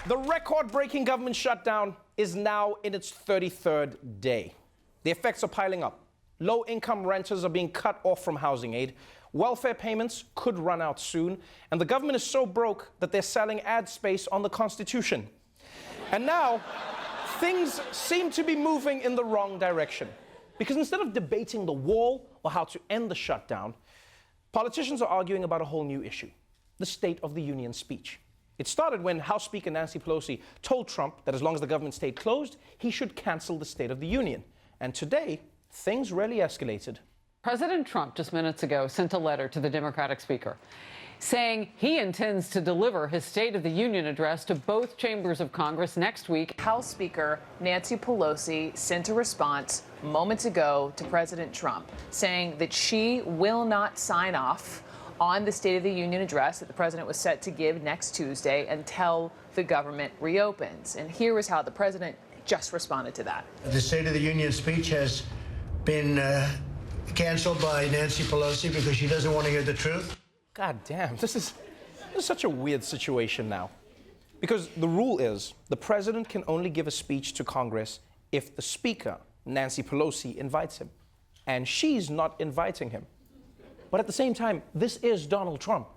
The record-breaking government shutdown is now in its 33rd day. The effects are piling up. Low-income renters are being cut off from housing aid. Welfare payments could run out soon. And the government is so broke that they're selling ad space on the Constitution. And now, things seem to be moving in the wrong direction. Because instead of debating the wall or how to end the shutdown, politicians are arguing about a whole new issue: the State of the Union speech. It started when House Speaker Nancy Pelosi told Trump that as long as the government stayed closed, he should cancel the State of the Union. And today, things really escalated. President Trump just minutes ago sent a letter to the Democratic Speaker saying he intends to deliver his State of the Union address to both chambers of Congress next week. House Speaker Nancy Pelosi sent a response moments ago to President Trump saying that she will not sign off on the State of the Union address that the president was set to give next Tuesday until the government reopens. And here is how the president just responded to that. The State of the Union speech has been canceled by Nancy Pelosi because she doesn't want to hear the truth. God damn, this is such a weird situation now. Because the rule is the president can only give a speech to Congress if the Speaker, Nancy Pelosi, invites him. And she's not inviting him. But at the same time, this is Donald Trump.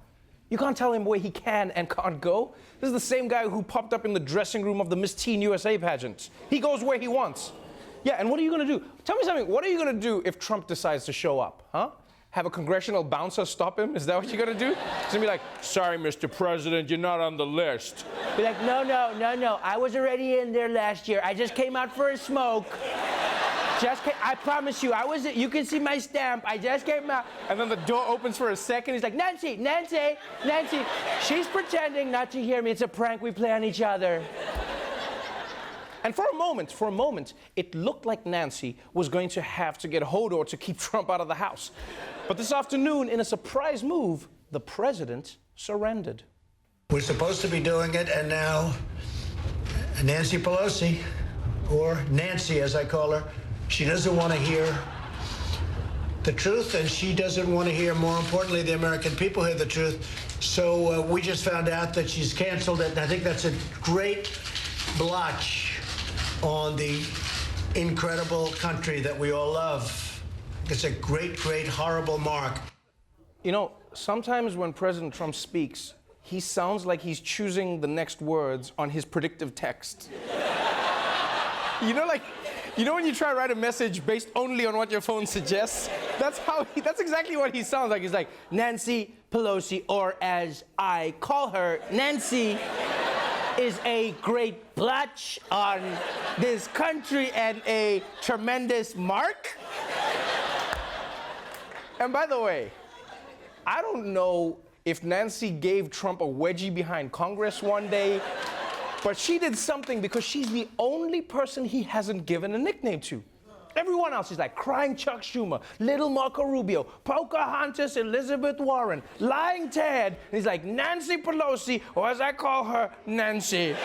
You can't tell him where he can and can't go. This is the same guy who popped up in the dressing room of the Miss Teen USA pageant. He goes where he wants. Yeah, and what are you going to do? Tell me something. What are you going to do if Trump decides to show up, huh? Have a congressional bouncer stop him? Is that what you're going to do? He's going to be like, sorry, Mr. President, you're not on the list. Be like, no. I was already in there last year. I just came out for a smoke. I promise you, you can see my stamp. I just came out. And then the door opens for a second. He's like, Nancy. She's pretending not to hear me. It's a prank we play on each other. And for a moment, it looked like Nancy was going to have to get Hodor to keep Trump out of the House. But this afternoon, in a surprise move, the president surrendered. We're supposed to be doing it, and now Nancy Pelosi, or Nancy as I call her, she doesn't want to hear the truth, and she doesn't want to hear, more importantly, the American people hear the truth. So we just found out that she's canceled it, and I think that's a great blotch on the incredible country that we all love. It's a great, horrible mark. You know, sometimes when President Trump speaks, he sounds like he's choosing the next words on his predictive text. You know when you try to write a message based only on what your phone suggests? That's exactly what he sounds like. He's like, Nancy Pelosi, or as I call her, Nancy, is a great blotch on this country and a tremendous mark. And by the way, I don't know if Nancy gave Trump a wedgie behind Congress one day, but she did something because she's the only person he hasn't given a nickname to. Everyone else is like Crying Chuck Schumer, Little Marco Rubio, Pocahontas Elizabeth Warren, Lying Ted. And he's like, Nancy Pelosi, or as I call her, Nancy.